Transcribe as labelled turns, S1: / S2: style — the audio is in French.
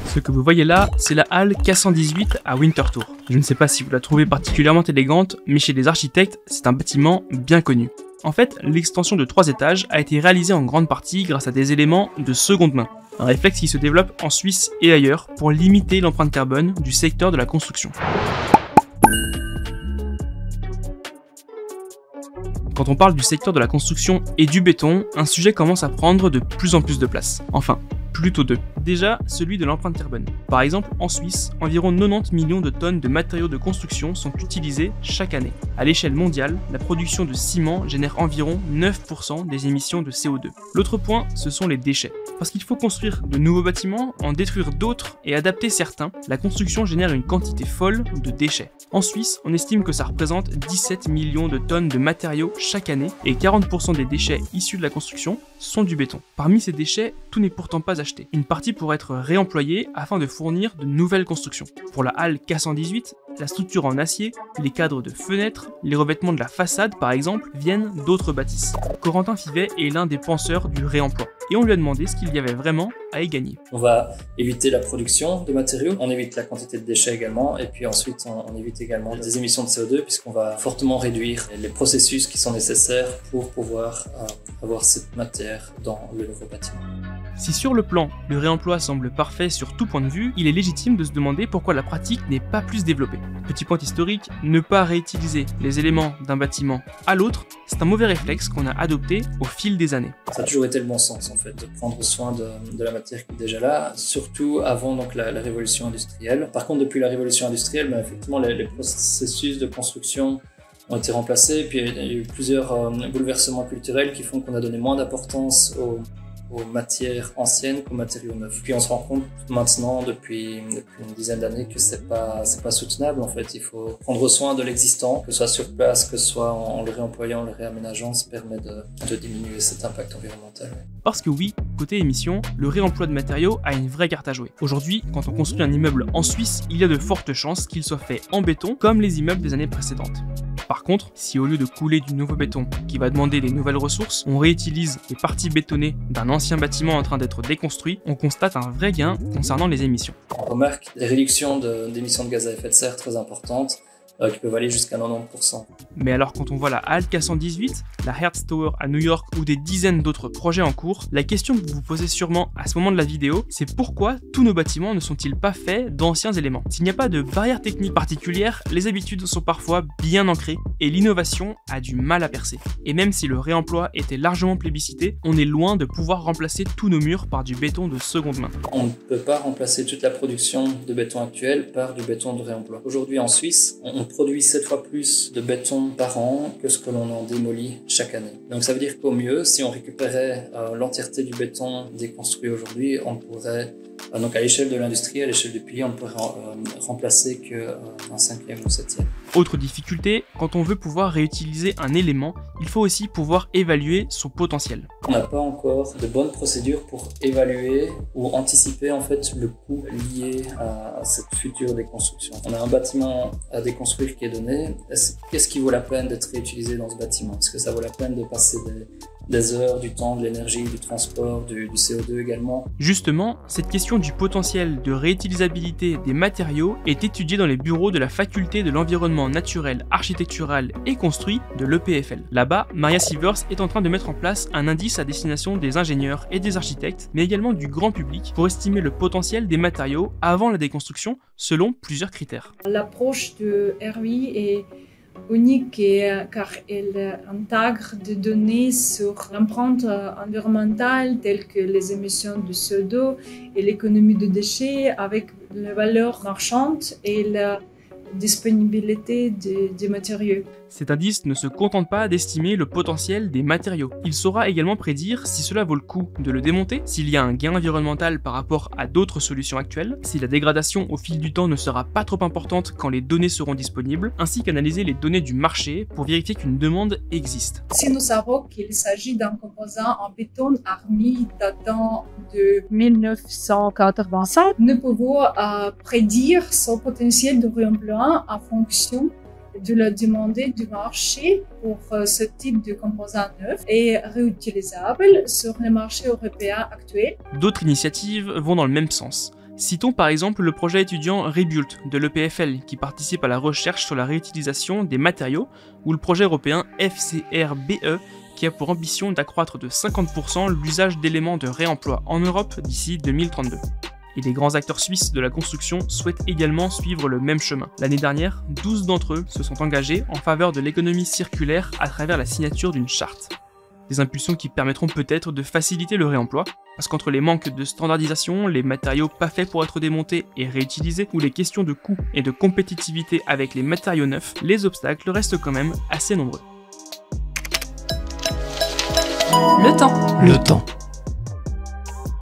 S1: Ce que vous voyez là, c'est la halle K118 à Winterthur. Je ne sais pas si vous la trouvez particulièrement élégante, mais chez les architectes, c'est un bâtiment bien connu. En fait, l'extension de 3 étages a été réalisée en grande partie grâce à des éléments de seconde main. Un réflexe qui se développe en Suisse et ailleurs pour limiter l'empreinte carbone du secteur de la construction. Quand on parle du secteur de la construction et du béton, un sujet commence à prendre de plus en plus de place. Enfin, plutôt deux. Déjà, celui de l'empreinte carbone. Par exemple, en Suisse, environ 90 millions de tonnes de matériaux de construction sont utilisés chaque année. À l'échelle mondiale, la production de ciment génère environ 9% des émissions de CO2. L'autre point, ce sont les déchets. Parce qu'il faut construire de nouveaux bâtiments, en détruire d'autres et adapter certains, la construction génère une quantité folle de déchets. En Suisse, on estime que ça représente 17 millions de tonnes de matériaux chaque année et 40% des déchets issus de la construction sont du béton. Parmi ces déchets, tout n'est pourtant pas acheté. Une partie pourrait être réemployée afin de fournir de nouvelles constructions. Pour la halle K118, la structure en acier, les cadres de fenêtres, les revêtements de la façade par exemple, viennent d'autres bâtisses. Corentin Fivet est l'un des penseurs du réemploi et on lui a demandé ce qu'il y avait vraiment à y gagner.
S2: On va éviter la production de matériaux, on évite la quantité de déchets également et puis ensuite on évite également des émissions de CO2 puisqu'on va fortement réduire les processus qui sont nécessaires pour pouvoir avoir cette matière dans le nouveau bâtiment.
S1: Si sur le plan, le réemploi semble parfait sur tout point de vue, il est légitime de se demander pourquoi la pratique n'est pas plus développée. Petit point historique, ne pas réutiliser les éléments d'un bâtiment à l'autre, c'est un mauvais réflexe qu'on a adopté au fil des années.
S2: Ça a toujours été le bon sens en fait, de prendre soin de la matière qui est déjà là, surtout avant donc, la révolution industrielle. Par contre, depuis la révolution industrielle, effectivement, les processus de construction ont été remplacés, puis il y a eu plusieurs bouleversements culturels qui font qu'on a donné moins d'importance aux matières anciennes qu'aux matériaux neufs. Puis on se rend compte maintenant, depuis une dizaine d'années, que c'est pas soutenable en fait. Il faut prendre soin de l'existant, que ce soit sur place, que ce soit en le réemployant, en le réaménageant, ça permet de diminuer cet impact environnemental.
S1: Parce que oui, côté émissions, le réemploi de matériaux a une vraie carte à jouer. Aujourd'hui, quand on construit un immeuble en Suisse, il y a de fortes chances qu'il soit fait en béton, comme les immeubles des années précédentes. Par contre, si au lieu de couler du nouveau béton qui va demander des nouvelles ressources, on réutilise les parties bétonnées d'un ancien bâtiment en train d'être déconstruit, on constate un vrai gain concernant les émissions.
S2: On remarque des réductions d'émissions de gaz à effet de serre très importantes, qui peuvent aller jusqu'à 90%.
S1: Mais alors quand on voit la halle K118, la Hertz Tower à New York ou des dizaines d'autres projets en cours, la question que vous vous posez sûrement à ce moment de la vidéo, c'est pourquoi tous nos bâtiments ne sont-ils pas faits d'anciens éléments? S'il n'y a pas de barrière technique particulière, les habitudes sont parfois bien ancrées et l'innovation a du mal à percer. Et même si le réemploi était largement plébiscité, on est loin de pouvoir remplacer tous nos murs par du béton de seconde main.
S2: On ne peut pas remplacer toute la production de béton actuelle par du béton de réemploi. Aujourd'hui en Suisse, on produit 7 fois plus de béton par an que ce que l'on en démolit chaque année. Donc ça veut dire qu'au mieux, si on récupérait l'entièreté du béton déconstruit aujourd'hui, on pourrait, donc à l'échelle de l'industrie, à l'échelle du pays, on ne pourrait remplacer qu'un 5e ou 7e.
S1: Autre difficulté, quand on veut pouvoir réutiliser un élément, il faut aussi pouvoir évaluer son potentiel.
S2: On n'a pas encore de bonnes procédures pour évaluer ou anticiper en fait le coût lié à cette future déconstruction. On a un bâtiment à déconstruire qui est donné. Qu'est-ce qui vaut la peine d'être réutilisé dans ce bâtiment? Est-ce que ça vaut la peine de passer des heures, du temps, de l'énergie, du transport, du CO2 également?
S1: Justement, cette question du potentiel de réutilisabilité des matériaux est étudiée dans les bureaux de la faculté de l'environnement naturel, architectural et construit de l'EPFL. Là-bas, Maria Sievers est en train de mettre en place un indice à destination des ingénieurs et des architectes, mais également du grand public, pour estimer le potentiel des matériaux avant la déconstruction selon plusieurs critères.
S3: L'approche de ROI est unique car elle intègre des données sur l'empreinte environnementale telles que les émissions de CO2 et l'économie de déchets avec les valeurs marchandes et la disponibilité des matériaux.
S1: Cet indice ne se contente pas d'estimer le potentiel des matériaux. Il saura également prédire si cela vaut le coup de le démonter, s'il y a un gain environnemental par rapport à d'autres solutions actuelles, si la dégradation au fil du temps ne sera pas trop importante quand les données seront disponibles, ainsi qu'analyser les données du marché pour vérifier qu'une demande existe.
S3: Si nous savons qu'il s'agit d'un composant en béton armé datant de 1985, nous pouvons prédire son potentiel de réemploi en fonction de la demande du marché pour ce type de composants neufs et réutilisables sur le marché européen actuel.
S1: D'autres initiatives vont dans le même sens. Citons par exemple le projet étudiant Rebuilt de l'EPFL qui participe à la recherche sur la réutilisation des matériaux, ou le projet européen FCRBE qui a pour ambition d'accroître de 50% l'usage d'éléments de réemploi en Europe d'ici 2032. Et les grands acteurs suisses de la construction souhaitent également suivre le même chemin. L'année dernière, 12 d'entre eux se sont engagés en faveur de l'économie circulaire à travers la signature d'une charte. Des impulsions qui permettront peut-être de faciliter le réemploi, parce qu'entre les manques de standardisation, les matériaux pas faits pour être démontés et réutilisés, ou les questions de coût et de compétitivité avec les matériaux neufs, les obstacles restent quand même assez nombreux.
S4: Le temps.